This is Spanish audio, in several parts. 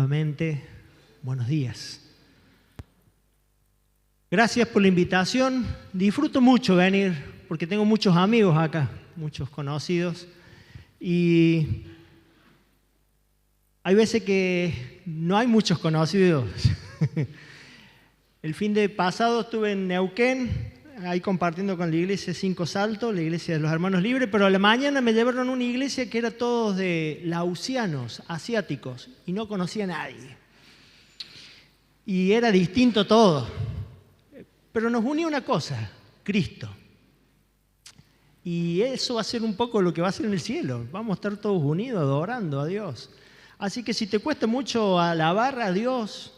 nuevamente, buenos días. Gracias por la invitación. Disfruto mucho venir porque tengo muchos amigos acá, muchos conocidos. Y hay veces que no hay muchos conocidos. El fin de pasado estuve en Neuquén, ahí compartiendo con la iglesia Cinco Saltos, la iglesia de los Hermanos Libres, pero a la mañana me llevaron a una iglesia que era todos de laosianos, asiáticos, y no conocía a nadie. Y era distinto todo. Pero nos unía una cosa, Cristo. Y eso va a ser un poco lo que va a ser en el cielo. Vamos a estar todos unidos adorando a Dios. Así que si te cuesta mucho alabar a Dios,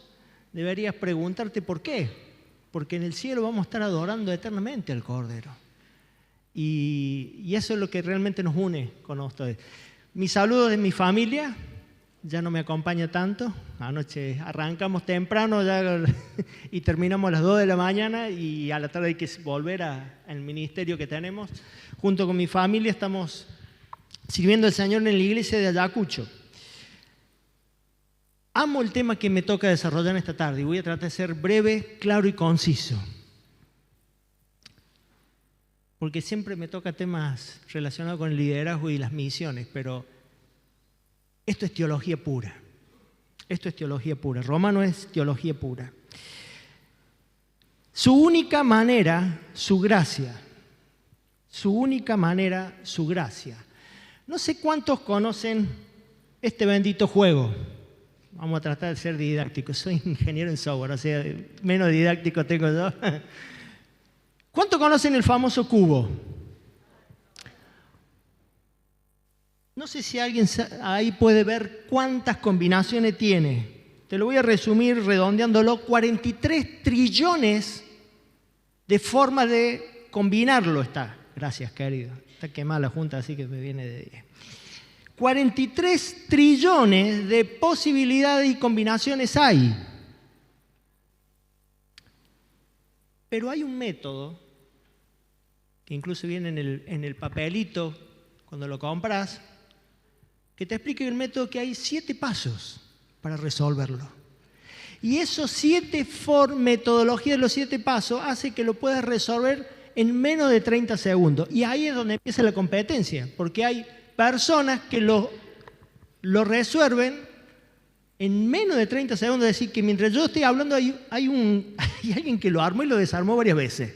deberías preguntarte por qué. Porque en el cielo vamos a estar adorando eternamente al Cordero. Y eso es lo que realmente nos une con ustedes. Mis saludos de mi familia, ya no me acompaña tanto. Anoche arrancamos temprano y terminamos a las 2 de la mañana y a la tarde hay que volver al ministerio que tenemos. Junto con mi familia estamos sirviendo al Señor en la iglesia de Ayacucho. Amo el tema que me toca desarrollar esta tarde y voy a tratar de ser breve, claro y conciso. Porque siempre me toca temas relacionados con el liderazgo y las misiones, pero esto es teología pura. Esto es teología pura. Romano es teología pura. Su única manera, su gracia. Su única manera, su gracia. No sé cuántos conocen este bendito juego. Vamos a tratar de ser didácticos. Soy ingeniero en software, o sea, menos didáctico tengo yo. ¿Cuántos conocen el famoso cubo? No sé si alguien ahí puede ver cuántas combinaciones tiene. Te lo voy a resumir redondeándolo. 43 trillones de formas de combinarlo está. Gracias, querido. Está quemada la junta, así que me viene de 10. 43 trillones de posibilidades y combinaciones hay. Pero hay un método, que incluso viene en el papelito cuando lo compras, que te explica el método que hay 7 pasos para resolverlo. Y esos 7 metodologías de los 7 pasos hace que lo puedas resolver en menos de 30 segundos. Y ahí es donde empieza la competencia, porque hay personas que lo resuelven en menos de 30 segundos. Es decir, que mientras yo estoy hablando hay alguien que lo armó y lo desarmó varias veces.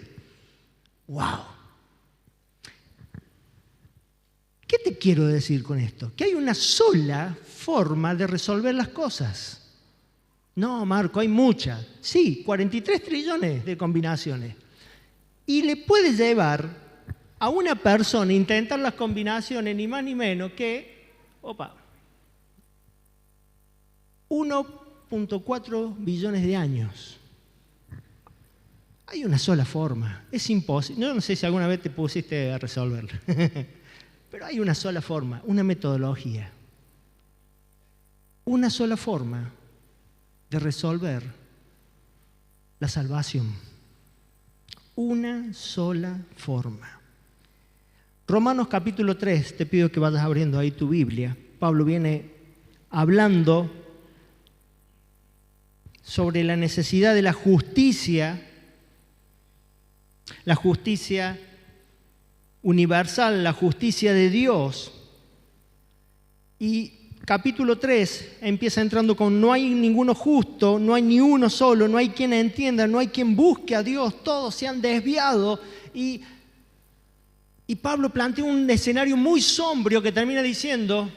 ¡Wow! ¿Qué te quiero decir con esto? Que hay una sola forma de resolver las cosas. No, Marco, hay muchas. Sí, 43 trillones de combinaciones. Y le puede llevar a una persona intentar las combinaciones ni más ni menos que 1.4 billones de años. Hay una sola forma. Es imposible. Yo no sé si alguna vez te pusiste a resolverlo. Pero hay una sola forma, una metodología. Una sola forma de resolver la salvación. Una sola forma. Romanos capítulo 3, te pido que vayas abriendo ahí tu Biblia. Pablo viene hablando sobre la necesidad de la justicia universal, la justicia de Dios. Y capítulo 3 empieza entrando con: no hay ninguno justo, no hay ni uno solo, no hay quien entienda, no hay quien busque a Dios, todos se han desviado. Y Pablo plantea un escenario muy sombrío que termina diciendo: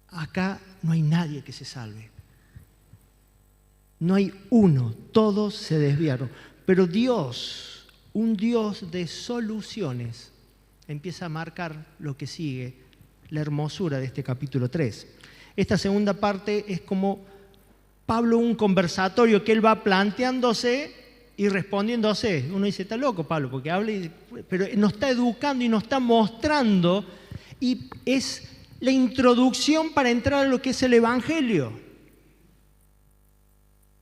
acá no hay nadie que se salve. No hay uno, todos se desviaron. Pero Dios, un Dios de soluciones, empieza a marcar lo que sigue, la hermosura de este capítulo 3. Esta segunda parte es como Pablo, un conversatorio que él va planteándose y respondiéndose. Uno dice: está loco Pablo, porque habla, pero nos está educando y nos está mostrando, y es la introducción para entrar a lo que es el Evangelio.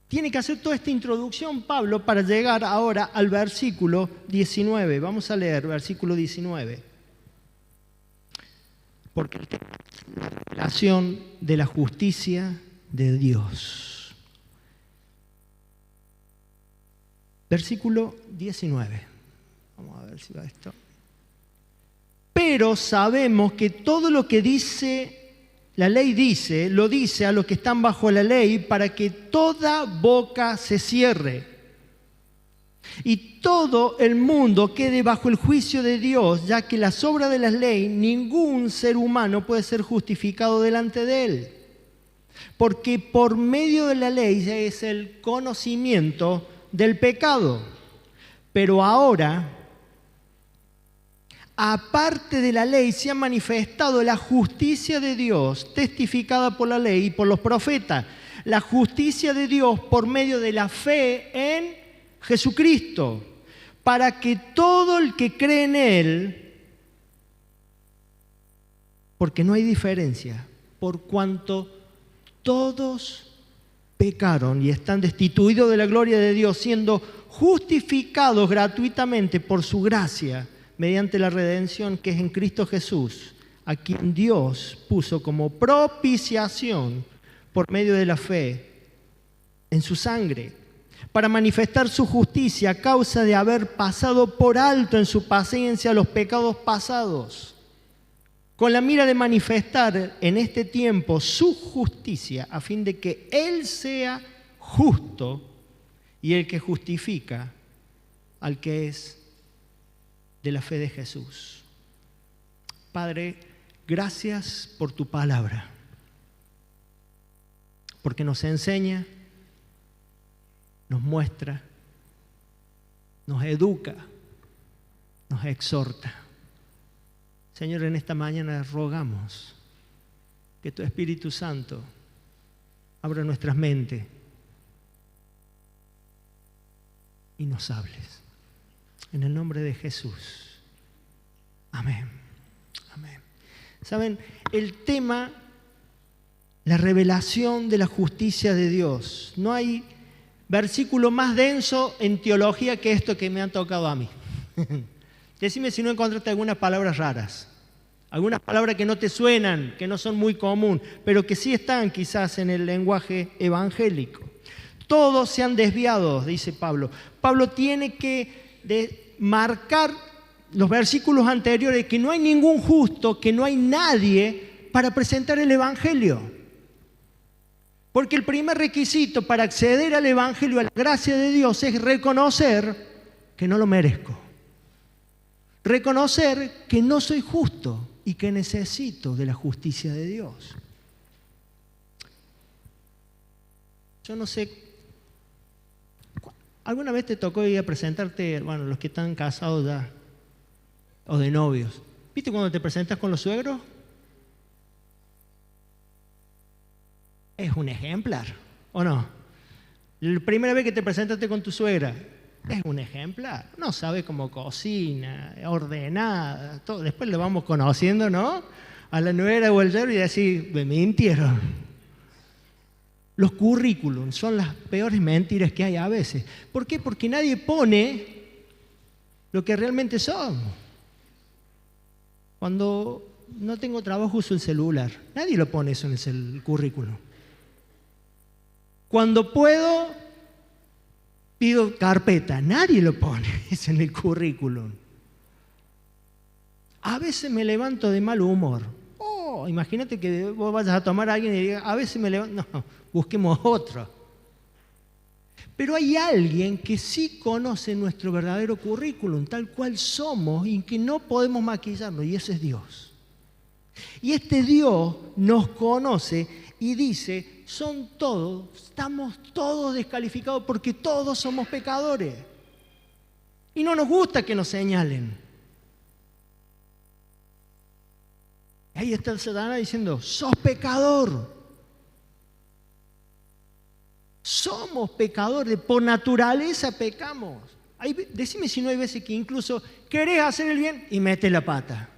Tiene que hacer toda esta introducción Pablo para llegar ahora al versículo 19. Vamos a leer versículo 19. Porque la relación de la justicia de Dios. Versículo 19. Vamos a ver si va esto. Pero sabemos que todo lo que dice la ley dice, lo dice a los que están bajo la ley para que toda boca se cierre y todo el mundo quede bajo el juicio de Dios, ya que las obras de la ley ningún ser humano puede ser justificado delante de él. Porque por medio de la ley ya es el conocimiento del pecado. Pero ahora, aparte de la ley, se ha manifestado la justicia de Dios, testificada por la ley y por los profetas. La justicia de Dios por medio de la fe en Jesucristo, para que todo el que cree en Él, porque no hay diferencia, por cuanto todos pecaron y están destituidos de la gloria de Dios, siendo justificados gratuitamente por su gracia, mediante la redención que es en Cristo Jesús, a quien Dios puso como propiciación por medio de la fe en su sangre, para manifestar su justicia a causa de haber pasado por alto en su paciencia los pecados pasados, con la mira de manifestar en este tiempo su justicia, a fin de que Él sea justo y el que justifica al que es de la fe de Jesús. Padre, gracias por tu palabra, porque nos enseña, nos muestra, nos educa, nos exhorta. Señor, en esta mañana rogamos que tu Espíritu Santo abra nuestras mentes y nos hables. En el nombre de Jesús. Amén. Amén. ¿Saben? El tema, la revelación de la justicia de Dios. No hay versículo más denso en teología que esto que me han tocado a mí. Decime si no encontraste algunas palabras raras. Algunas palabras que no te suenan, que no son muy comunes, pero que sí están quizás en el lenguaje evangélico. Todos se han desviado, dice Pablo. Pablo tiene que marcar los versículos anteriores, que no hay ningún justo, que no hay nadie para presentar el Evangelio. Porque el primer requisito para acceder al Evangelio, a la gracia de Dios, es reconocer que no lo merezco. Reconocer que no soy justo y que necesito de la justicia de Dios. Yo no sé, ¿alguna vez te tocó ir a presentarte, bueno, los que están casados ya, o de novios? ¿Viste cuando te presentas con los suegros? Es un ejemplar, ¿o no? La primera vez que te presentaste con tu suegra, es un ejemplar. No sabe cómo cocina, ordenada, todo. Después lo vamos conociendo, ¿no? A la nuera o el yerno y decir, me mintieron. Los currículums son las peores mentiras que hay a veces. ¿Por qué? Porque nadie pone lo que realmente somos. Cuando no tengo trabajo uso el celular. Nadie lo pone eso en el currículum. Cuando puedo, pido carpeta. Nadie lo pone eso en el currículum. A veces me levanto de mal humor. Oh, imagínate que vos vayas a tomar a alguien y digas, a veces me levanto. No, busquemos otro. Pero hay alguien que sí conoce nuestro verdadero currículum, tal cual somos y que no podemos maquillarlo, y ese es Dios. Y este Dios nos conoce y dice, estamos todos descalificados porque todos somos pecadores. Y no nos gusta que nos señalen. Ahí está el Satanás diciendo, sos pecador. Somos pecadores, por naturaleza pecamos. Decime si no hay veces que incluso querés hacer el bien y metes la pata.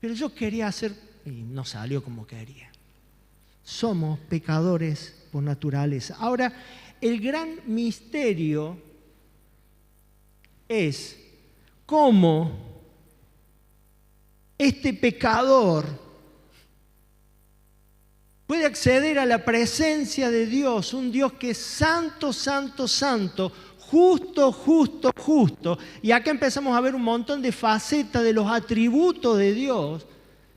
Pero yo quería hacer y no salió como quería. Somos pecadores por naturaleza. Ahora, el gran misterio es cómo este pecador puede acceder a la presencia de Dios, un Dios que es santo, santo, santo, justo, justo, justo. Y acá empezamos a ver un montón de facetas de los atributos de Dios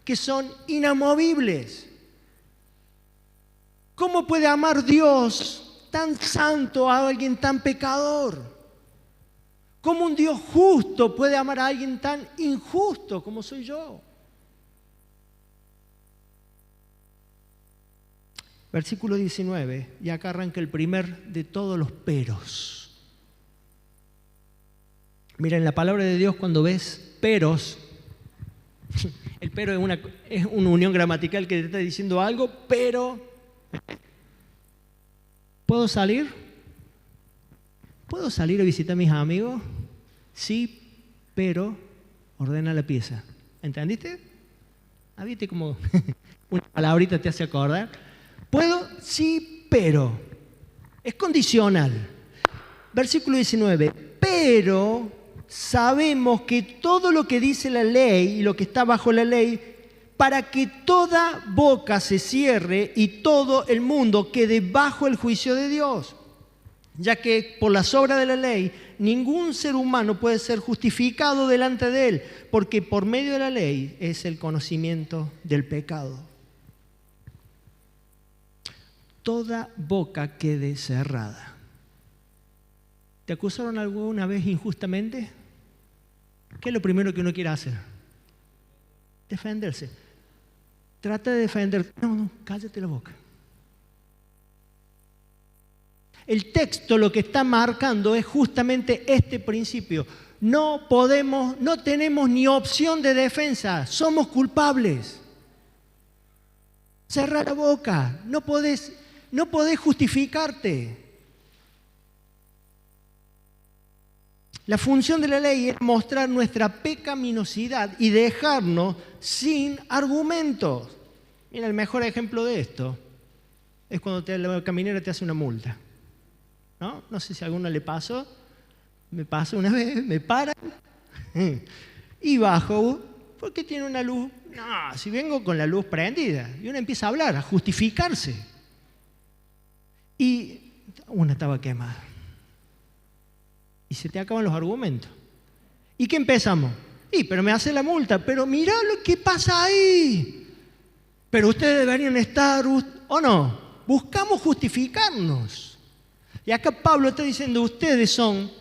que son inamovibles. ¿Cómo puede amar Dios tan santo a alguien tan pecador? ¿Cómo un Dios justo puede amar a alguien tan injusto como soy yo? Versículo 19, y acá arranca el primer de todos los peros. Mira, en la palabra de Dios cuando ves peros, el pero es una unión gramatical que te está diciendo algo, pero ¿puedo salir? ¿Puedo salir a visitar a mis amigos? Sí, pero ordena la pieza. ¿Entendiste? ¿Viste como una palabrita te hace acordar? ¿Puedo? Sí, pero. Es condicional. Versículo 19. Pero sabemos que todo lo que dice la ley y lo que está bajo la ley, para que toda boca se cierre y todo el mundo quede bajo el juicio de Dios. Ya que por las obras de la ley ningún ser humano puede ser justificado delante de él, porque por medio de la ley es el conocimiento del pecado. Toda boca quede cerrada. ¿Te acusaron alguna vez injustamente? ¿Qué es lo primero que uno quiere hacer? Defenderse. Trata de defenderte. No, cállate la boca. El texto lo que está marcando es justamente este principio. No tenemos ni opción de defensa. Somos culpables. Cerra la boca. No podés justificarte. La función de la ley es mostrar nuestra pecaminosidad y dejarnos sin argumentos. Mira, el mejor ejemplo de esto es cuando la caminera te hace una multa. No sé si a alguno le pasó. Me pasó una vez, me paran y bajo porque tiene una luz. No, si vengo con la luz prendida. Y uno empieza a hablar, a justificarse. Y una estaba quemada. Y se te acaban los argumentos. ¿Y qué empezamos? Pero me hace la multa. Pero mirá lo que pasa ahí. Pero ustedes deberían estar, ¿o no? Buscamos justificarnos. Y acá Pablo está diciendo, ustedes son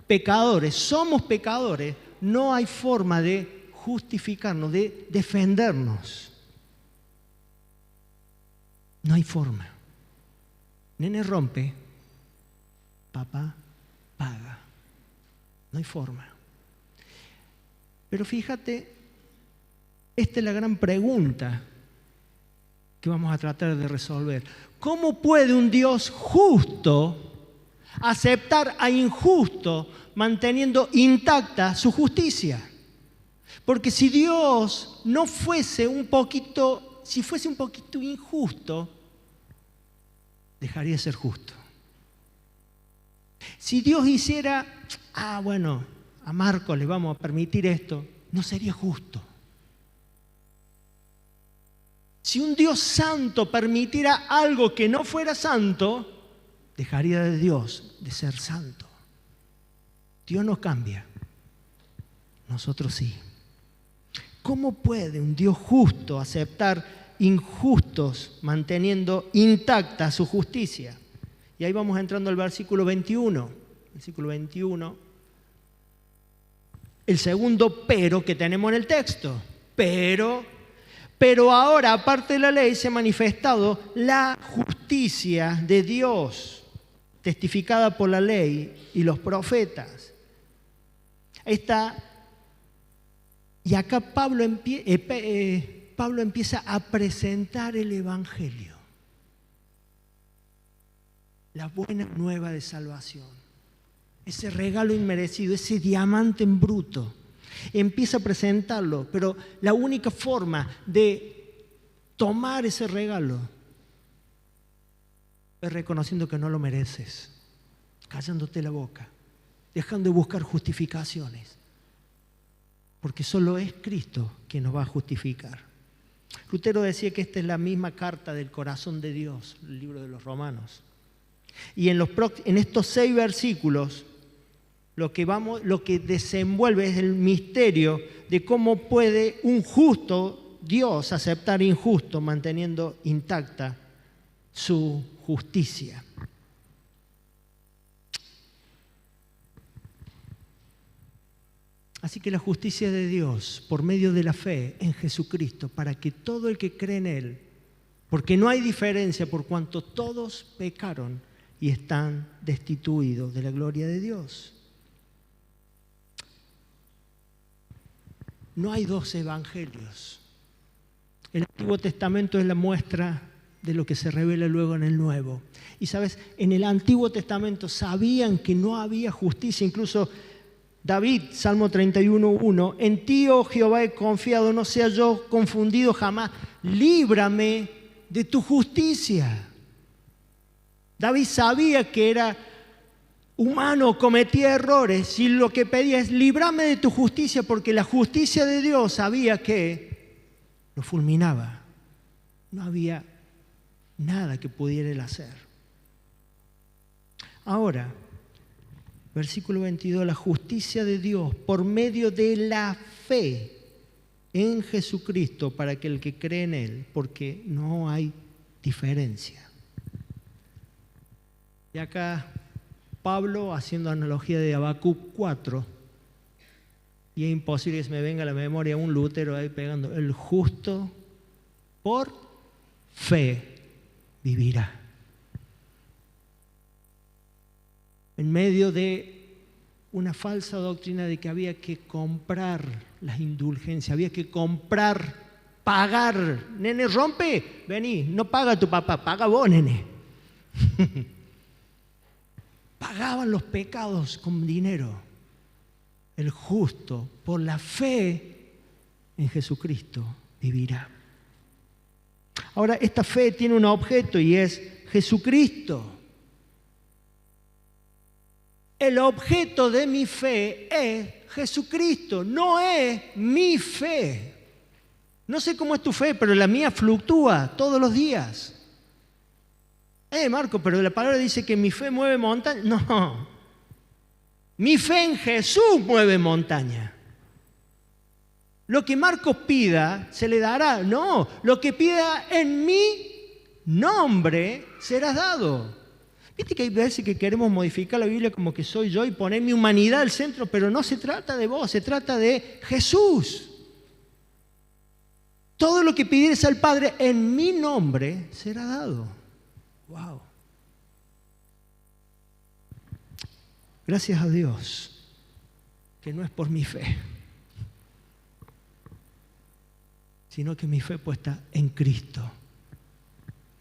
pecadores, somos pecadores. No hay forma de justificarnos, de defendernos. No hay forma. Nene rompe, papá paga. No hay forma. Pero fíjate, esta es la gran pregunta que vamos a tratar de resolver. ¿Cómo puede un Dios justo aceptar a injusto manteniendo intacta su justicia? Porque si Dios no fuese si fuese un poquito injusto, dejaría de ser justo. Si Dios hiciera, bueno, a Marcos le vamos a permitir esto, no sería justo. Si un Dios santo permitiera algo que no fuera santo, dejaría de Dios de ser santo. Dios no cambia, nosotros sí. ¿Cómo puede un Dios justo aceptar injustos manteniendo intacta su justicia? Y ahí vamos entrando al versículo 21. Versículo 21. El segundo pero que tenemos en el texto. Pero ahora, aparte de la ley, se ha manifestado la justicia de Dios, testificada por la ley y los profetas. Y acá Pablo empieza a presentar el Evangelio, la buena nueva de salvación, ese regalo inmerecido, ese diamante en bruto. Empieza a presentarlo, pero la única forma de tomar ese regalo es reconociendo que no lo mereces, callándote la boca, dejando de buscar justificaciones, porque solo es Cristo quien nos va a justificar. Lutero decía que esta es la misma carta del corazón de Dios, el libro de los Romanos. Y en estos 6 versículos, lo que desenvuelve es el misterio de cómo puede un justo Dios aceptar injusto manteniendo intacta su justicia. Así que la justicia de Dios, por medio de la fe en Jesucristo, para que todo el que cree en Él, porque no hay diferencia por cuanto todos pecaron y están destituidos de la gloria de Dios. No hay 2 evangelios. El Antiguo Testamento es la muestra de lo que se revela luego en el Nuevo. Y sabes, en el Antiguo Testamento sabían que no había justicia, incluso David, Salmo 31:1, en ti, oh Jehová, he confiado, no sea yo confundido jamás, líbrame de tu justicia. David sabía que era humano, cometía errores, y lo que pedía es, líbrame de tu justicia, porque la justicia de Dios sabía que lo fulminaba. No había nada que pudiera él hacer. Ahora, versículo 22, la justicia de Dios por medio de la fe en Jesucristo para aquel que cree en Él, porque no hay diferencia. Y acá Pablo haciendo analogía de Habacuc 4, y es imposible que se me venga a la memoria un Lutero ahí pegando, el justo por fe vivirá. En medio de una falsa doctrina de que había que comprar las indulgencias, había que pagar. Nene, rompe, vení, no paga tu papá, paga vos, nene. Pagaban los pecados con dinero. El justo, por la fe en Jesucristo, vivirá. Ahora, esta fe tiene un objeto y es Jesucristo. El objeto de mi fe es Jesucristo, no es mi fe. No sé cómo es tu fe, pero la mía fluctúa todos los días. Marco, pero la palabra dice que mi fe mueve montaña. No, mi fe en Jesús mueve montaña. Lo que Marcos pida, se le dará. No, lo que pida en mi nombre, serás dado. Viste que hay veces que queremos modificar la Biblia como que soy yo y poner mi humanidad al centro, pero no se trata de vos, se trata de Jesús. Todo lo que pidieres al Padre en mi nombre será dado. Wow. Gracias a Dios, que no es por mi fe, sino que mi fe puesta en Cristo,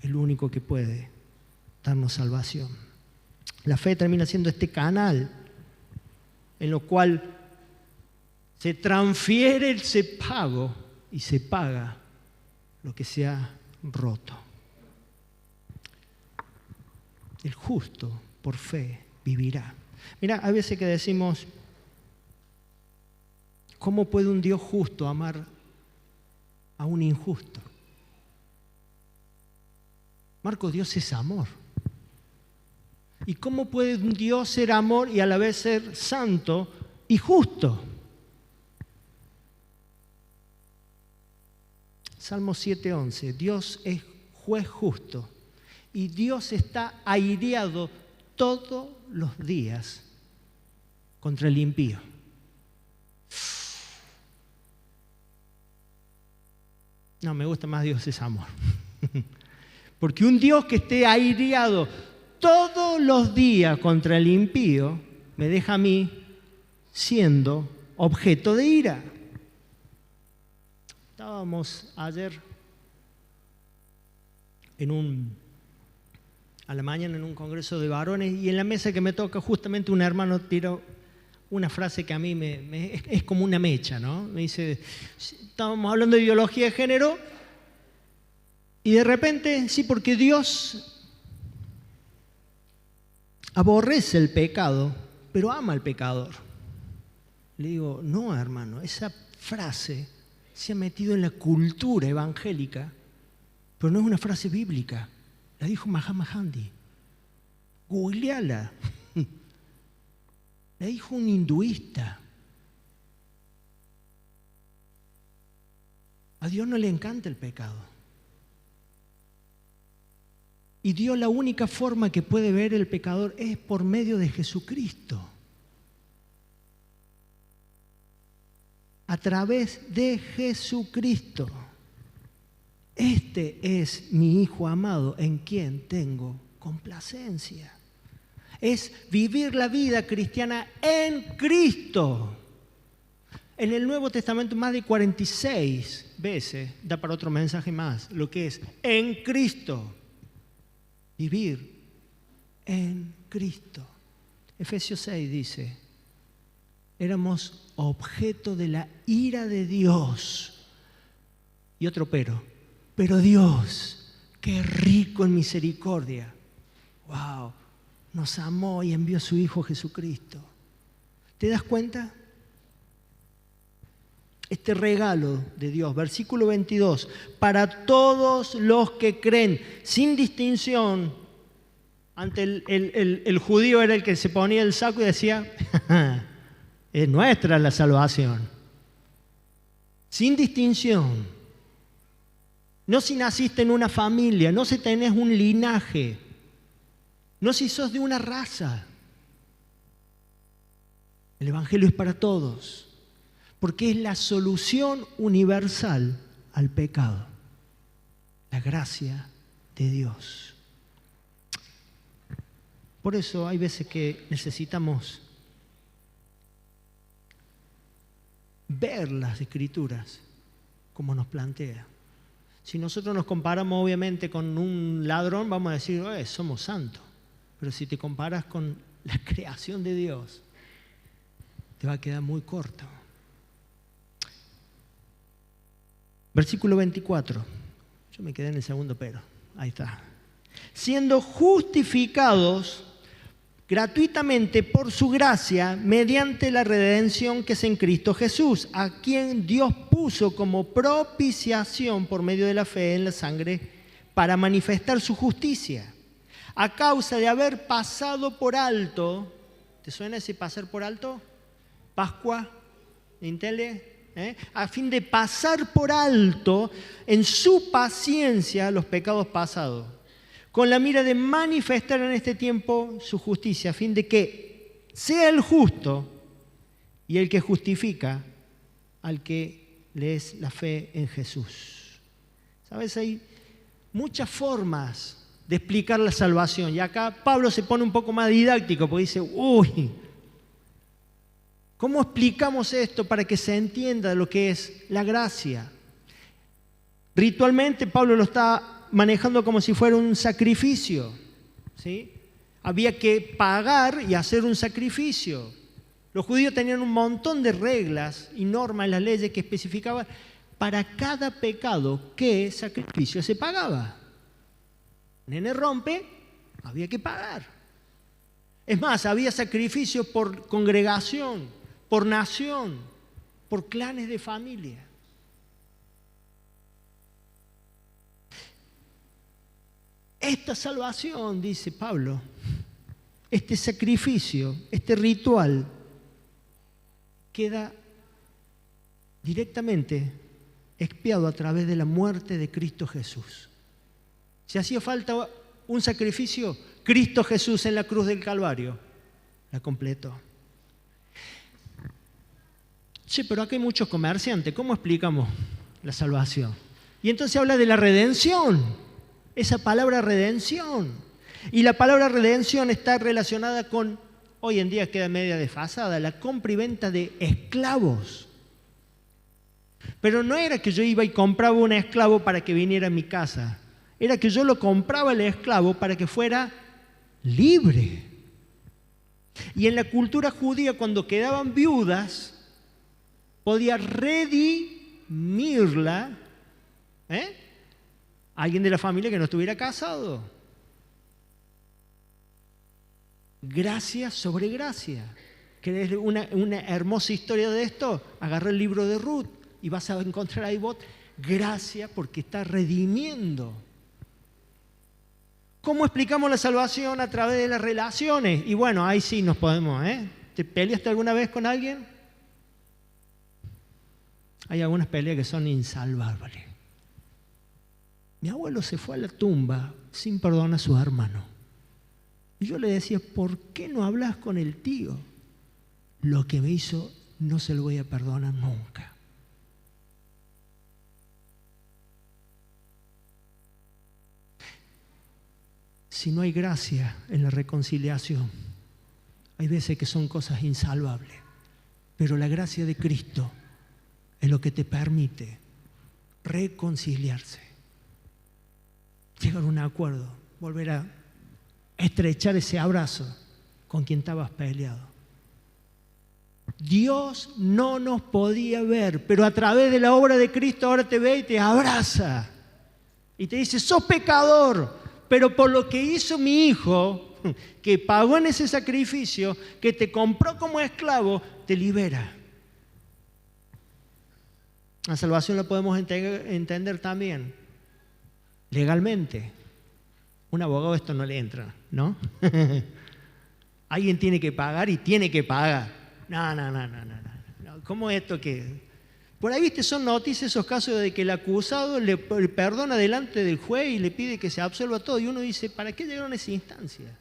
el único que puede darnos salvación. La fe termina siendo este canal en lo cual se transfiere ese pago y se paga lo que se ha roto. El justo por fe vivirá. Mira, a veces que decimos, ¿cómo puede un Dios justo amar a un injusto? Marcos, Dios es amor. ¿Y cómo puede un Dios ser amor y a la vez ser santo y justo? Salmo 7:11, Dios es juez justo y Dios está airado todos los días contra el impío. No, me gusta más Dios es amor. Porque un Dios que esté airado todos los días contra el impío me deja a mí siendo objeto de ira. Estábamos ayer a la mañana en un congreso de varones y en la mesa que me toca justamente un hermano tiró una frase que a mí es como una mecha, ¿no? Me dice, estábamos hablando de ideología de género y de repente, sí, porque Dios aborrece el pecado, pero ama al pecador. Le digo, no, hermano, esa frase se ha metido en la cultura evangélica, pero no es una frase bíblica. La dijo Mahatma Gandhi. Googleala. La dijo un hinduista. A Dios no le encanta el pecado. Y Dios, la única forma que puede ver el pecador es por medio de Jesucristo. A través de Jesucristo. Este es mi Hijo amado en quien tengo complacencia. Es vivir la vida cristiana en Cristo. En el Nuevo Testamento más de 46 veces, da para otro mensaje más, lo que es en Cristo. Vivir en Cristo. Efesios 6 dice, éramos objeto de la ira de Dios. Y otro pero Dios, qué rico en misericordia. ¡Wow! Nos amó y envió a su Hijo Jesucristo. ¿Te das cuenta? Este regalo de Dios, versículo 22, para todos los que creen, sin distinción. Ante el judío era el que se ponía el saco y decía, es nuestra la salvación. Sin distinción. No si naciste en una familia, no si tenés un linaje, no si sos de una raza. El Evangelio es para todos, porque es la solución universal al pecado, la gracia de Dios. Por eso hay veces que necesitamos ver las Escrituras como nos plantea. Si nosotros nos comparamos obviamente con un ladrón, vamos a decir, somos santos. Pero si te comparas con la creación de Dios, te va a quedar muy corto. Versículo 24. Yo me quedé en el segundo pero. Ahí está. Siendo justificados gratuitamente por su gracia mediante la redención que es en Cristo Jesús, a quien Dios puso como propiciación por medio de la fe en la sangre para manifestar su justicia, a causa de haber pasado por alto. ¿Te suena ese pasar por alto? Pascua, Intele. A fin de pasar por alto en su paciencia los pecados pasados, con la mira de manifestar en este tiempo su justicia, a fin de que sea el justo y el que justifica al que le es la fe en Jesús. ¿Sabes? Hay muchas formas de explicar la salvación. Y acá Pablo se pone un poco más didáctico, porque dice, ¿cómo explicamos esto para que se entienda lo que es la gracia? Ritualmente Pablo lo está manejando como si fuera un sacrificio, ¿sí? Había que pagar y hacer un sacrificio. Los judíos tenían un montón de reglas y normas en las leyes que especificaban para cada pecado qué sacrificio se pagaba. Nene rompe, había que pagar. Es más, había sacrificios por congregación, por nación, por clanes de familia. Esta salvación, dice Pablo, este sacrificio, este ritual, queda directamente expiado a través de la muerte de Cristo Jesús. Si hacía falta un sacrificio, Cristo Jesús en la cruz del Calvario la completó. Sí, pero aquí hay muchos comerciantes. ¿Cómo explicamos la salvación? Y entonces habla de la redención. Esa palabra redención. Y la palabra redención está relacionada con, hoy en día queda media desfasada, la compra y venta de esclavos. Pero no era que yo iba y compraba un esclavo para que viniera a mi casa. Era que yo lo compraba el esclavo para que fuera libre. Y en la cultura judía, cuando quedaban viudas, podía redimirla, alguien de la familia que no estuviera casado. Gracia sobre gracia. ¿Querés una hermosa historia de esto? Agarré el libro de Ruth Y vas a encontrar ahí vos gracia porque está redimiendo. ¿Cómo explicamos la salvación? A través de las relaciones. Y bueno, ahí sí nos podemos, ¿eh? ¿Te peleaste alguna vez con alguien? Hay algunas peleas que son insalvables. Mi abuelo se fue a la tumba sin perdonar a sus hermanos. Y yo le decía, ¿por qué no hablas con el tío? Lo que me hizo no se lo voy a perdonar nunca. Si no hay gracia en la reconciliación, hay veces que son cosas insalvables, pero la gracia de Cristo es lo que te permite reconciliarse, llegar a un acuerdo, volver a estrechar ese abrazo con quien estabas peleado. Dios no nos podía ver, pero a través de la obra de Cristo ahora te ve y te abraza y te dice, sos pecador, pero por lo que hizo mi hijo, que pagó en ese sacrificio, que te compró como esclavo, te libera. La salvación la podemos entender también legalmente. Un abogado esto no le entra, ¿no? Alguien tiene que pagar y tiene que pagar. No. ¿Cómo esto que? Por ahí, viste, son noticias esos casos de que el acusado le perdona delante del juez y le pide que se absuelva todo. Y uno dice, ¿para qué llegaron a esa instancia?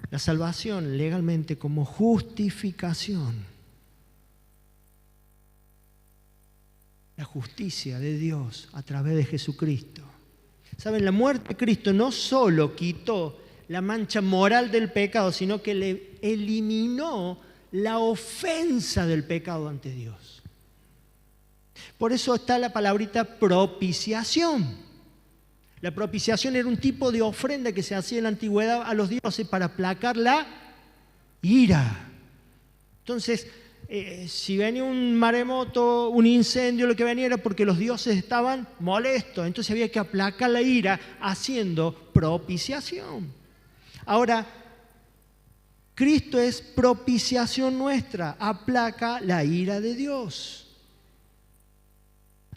La salvación legalmente como justificación. La justicia de Dios a través de Jesucristo. ¿Saben? La muerte de Cristo no solo quitó la mancha moral del pecado, sino que le eliminó la ofensa del pecado ante Dios. Por eso está la palabrita propiciación. La propiciación era un tipo de ofrenda que se hacía en la antigüedad a los dioses para aplacar la ira. Entonces, si venía un maremoto, un incendio, lo que venía era porque los dioses estaban molestos. Entonces había que aplacar la ira haciendo propiciación. Ahora, Cristo es propiciación nuestra, aplaca la ira de Dios.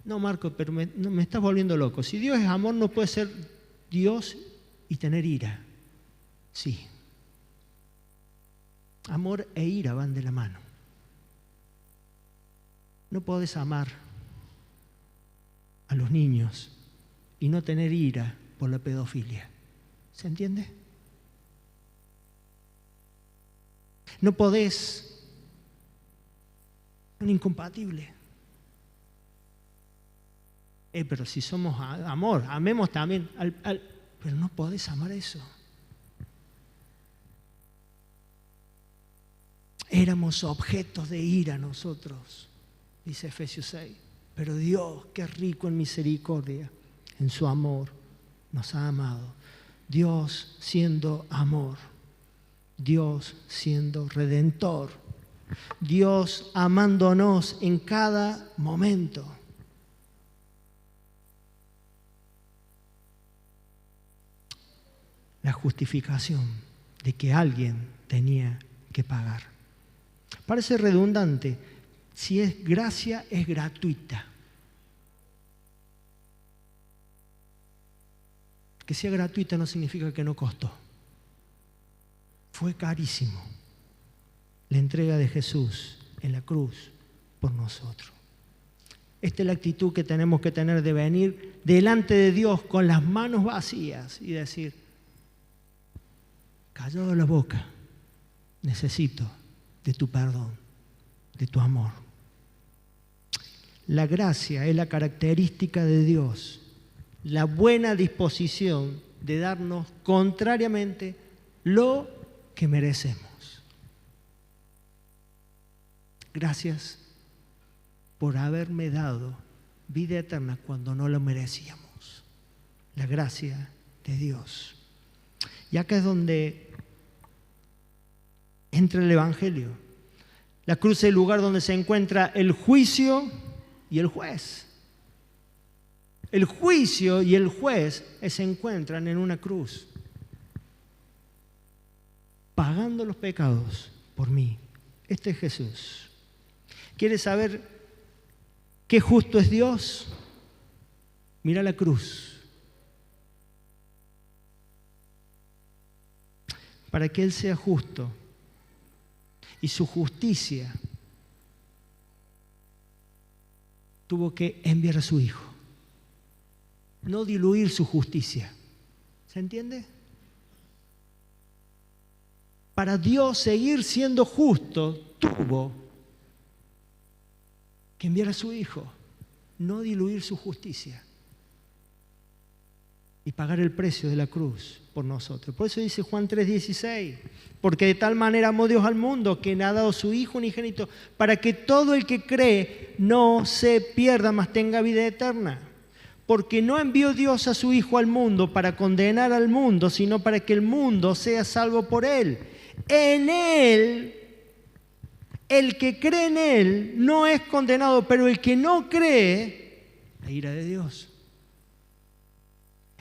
No, Marco, pero me estás volviendo loco. Si Dios es amor, no puede ser Dios y tener ira. Sí. Amor e ira van de la mano. No podés amar a los niños y no tener ira por la pedofilia. ¿Se entiende? No podés. Son incompatibles. Pero si somos amor, amemos también. Pero no podés amar eso. Éramos objetos de ira nosotros, dice Efesios 6. Pero Dios, que es rico en misericordia, en su amor, nos ha amado. Dios siendo amor. Dios siendo redentor. Dios amándonos en cada momento. La justificación de que alguien tenía que pagar. Parece redundante. Si es gracia, es gratuita. Que sea gratuita no significa que no costó. Fue carísimo la entrega de Jesús en la cruz por nosotros. Esta es la actitud que tenemos que tener de venir delante de Dios con las manos vacías y decir, callado la boca, necesito de tu perdón, de tu amor. La gracia es la característica de Dios, la buena disposición de darnos contrariamente lo que merecemos. Gracias por haberme dado vida eterna cuando no lo merecíamos. La gracia de Dios. Y acá es donde entra el Evangelio. La cruz es el lugar donde se encuentra el juicio y el juez. El juicio y el juez se encuentran en una cruz, pagando los pecados por mí. Este es Jesús. ¿Quieres saber qué justo es Dios? Mira la cruz. Para que Él sea justo y su justicia, tuvo que enviar a su Hijo. No diluir su justicia. ¿Se entiende? Para Dios seguir siendo justo, tuvo que enviar a su Hijo, no diluir su justicia y pagar el precio de la cruz por nosotros. Por eso dice Juan 3:16, porque de tal manera amó Dios al mundo que ha dado su Hijo unigénito para que todo el que cree no se pierda, mas tenga vida eterna. Porque no envió Dios a su Hijo al mundo para condenar al mundo, sino para que el mundo sea salvo por Él. En Él, el que cree en Él no es condenado, pero el que no cree, la ira de Dios.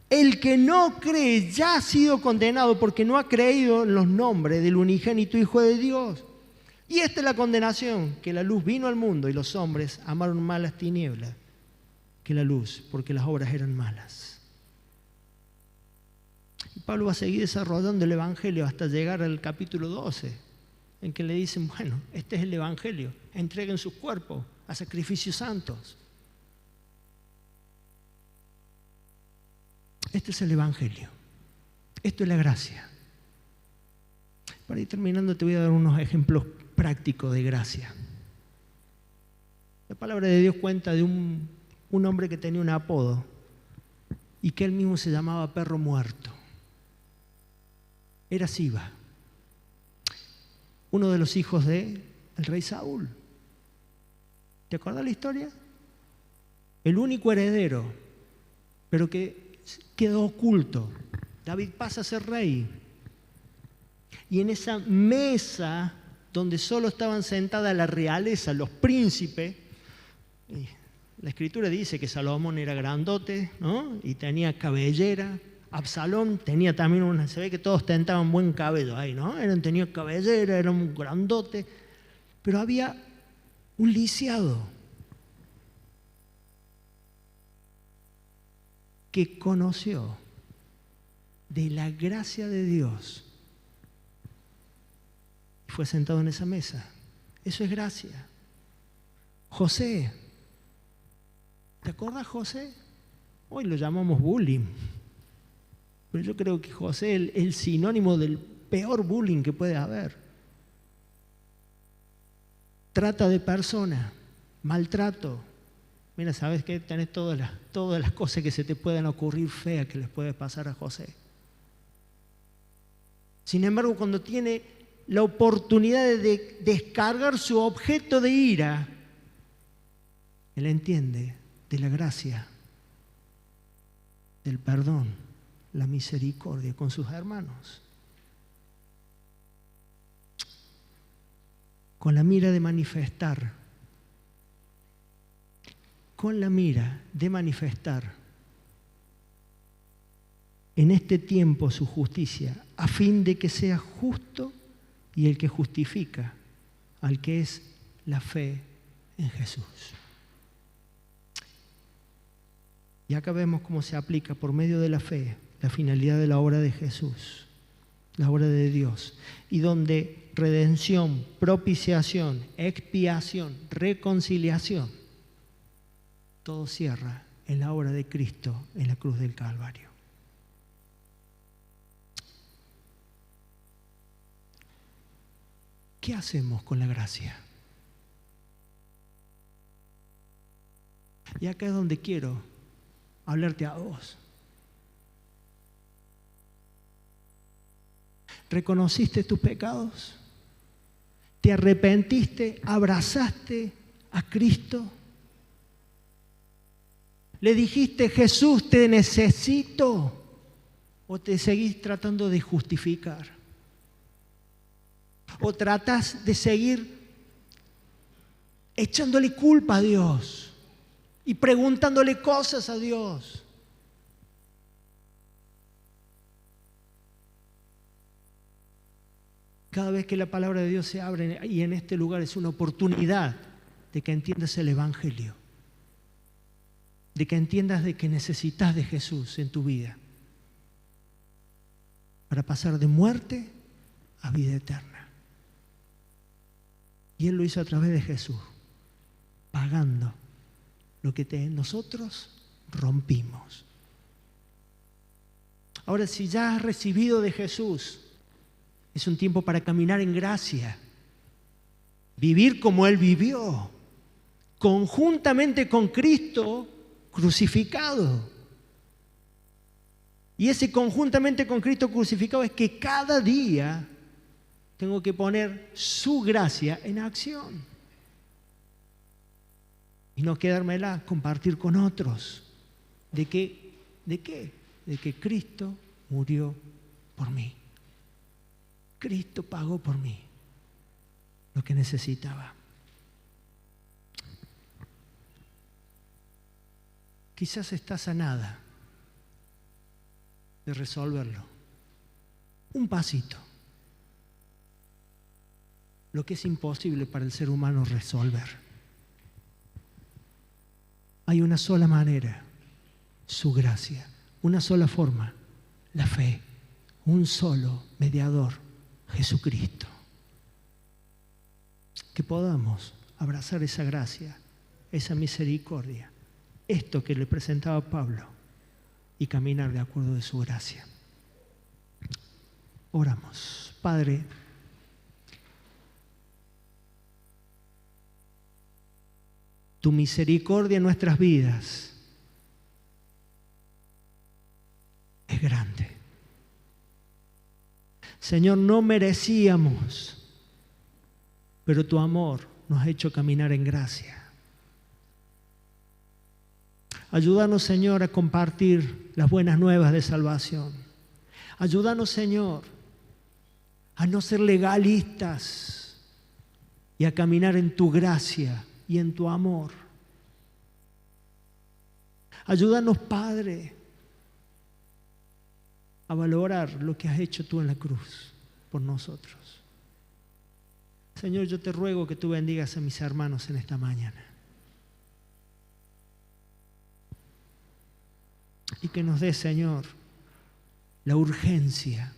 El que no cree ya ha sido condenado porque no ha creído en los nombres del unigénito Hijo de Dios. Y esta es la condenación, que la luz vino al mundo y los hombres amaron más las tinieblas que la luz, porque las obras eran malas. Y Pablo va a seguir desarrollando el Evangelio hasta llegar al capítulo 12, en que le dicen, bueno, este es el Evangelio, entreguen sus cuerpos a sacrificios santos. Este es el Evangelio. Esto es la gracia. Para ir terminando te voy a dar unos ejemplos prácticos de gracia. La palabra de Dios cuenta de un hombre que tenía un apodo y que él mismo se llamaba perro muerto. Era Siba, uno de los hijos del rey Saúl. ¿Te acuerdas la historia? El único heredero, pero que quedó oculto. David pasa a ser rey. Y en esa mesa donde solo estaban sentadas la realeza, los príncipes, la Escritura dice que Salomón era grandote, ¿no? Y tenía cabellera. Absalón tenía también se ve que todos tentaban buen cabello ahí, ¿no? Tenía cabellera, era un grandote. Pero había un lisiado que conoció de la gracia de Dios y fue sentado en esa mesa. Eso es gracia. José, ¿te acuerdas José? Hoy lo llamamos bullying, pero yo creo que José es el sinónimo del peor bullying que puede haber. Trata de persona, maltrato. Mira, ¿sabes qué? Tenés todas las cosas que se te puedan ocurrir feas que les puede pasar a José. Sin embargo, cuando tiene la oportunidad de descargar su objeto de ira, él entiende de la gracia, del perdón, la misericordia con sus hermanos. Con la mira de manifestar en este tiempo su justicia, a fin de que sea justo y el que justifica al que es la fe en Jesús. Y acá vemos cómo se aplica por medio de la fe la finalidad de la obra de Jesús, la obra de Dios, y donde redención, propiciación, expiación, reconciliación, todo cierra en la obra de Cristo en la cruz del Calvario. ¿Qué hacemos con la gracia? Y acá es donde quiero hablarte a vos. ¿Reconociste tus pecados? ¿Te arrepentiste? ¿Abrazaste a Cristo? ¿Le dijiste, Jesús, te necesito? ¿O te seguís tratando de justificar? ¿O tratás de seguir echándole culpa a Dios y preguntándole cosas a Dios? Cada vez que la palabra de Dios se abre, y en este lugar es una oportunidad de que entiendas el Evangelio, de que entiendas de que necesitas de Jesús en tu vida para pasar de muerte a vida eterna. Y Él lo hizo a través de Jesús, pagando lo que nosotros rompimos. Ahora, si ya has recibido de Jesús, es un tiempo para caminar en gracia, vivir como Él vivió, conjuntamente con Cristo crucificado. Y ese conjuntamente con Cristo crucificado es que cada día tengo que poner su gracia en acción. Y no quedármela, compartir con otros. ¿De qué? ¿De qué? De que Cristo murió por mí. Cristo pagó por mí lo que necesitaba. Quizás estás a nada de resolverlo. Un pasito. Lo que es imposible para el ser humano resolver. Hay una sola manera, su gracia. Una sola forma, la fe. Un solo mediador, Jesucristo. Que podamos abrazar esa gracia, esa misericordia, esto que le presentaba Pablo, y caminar de acuerdo de su gracia. Oramos. Padre, tu misericordia en nuestras vidas es grande. Señor, no merecíamos, pero tu amor nos ha hecho caminar en gracia. Ayúdanos, Señor, a compartir las buenas nuevas de salvación. Ayúdanos, Señor, a no ser legalistas y a caminar en tu gracia y en tu amor. Ayúdanos, Padre, a valorar lo que has hecho tú en la cruz por nosotros. Señor, yo te ruego que tú bendigas a mis hermanos en esta mañana. Y que nos dé, Señor, la urgencia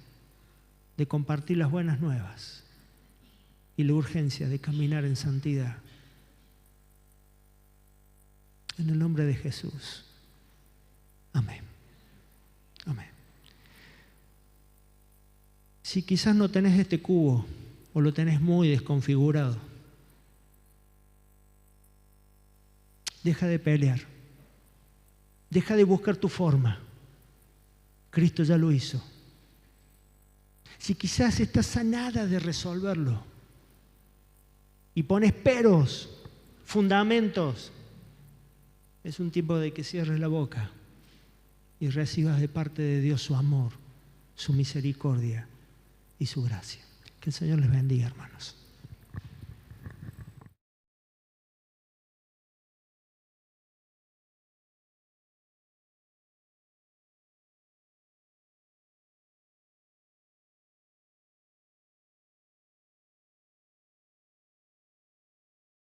de compartir las buenas nuevas y la urgencia de caminar en santidad. En el nombre de Jesús. Amén. Amén. Si quizás no tenés este cubo o lo tenés muy desconfigurado, deja de pelear. Deja de buscar tu forma. Cristo ya lo hizo. Si quizás estás a nada de resolverlo y pones peros, fundamentos, es un tiempo de que cierres la boca y recibas de parte de Dios su amor, su misericordia y su gracia. Que el Señor les bendiga, hermanos.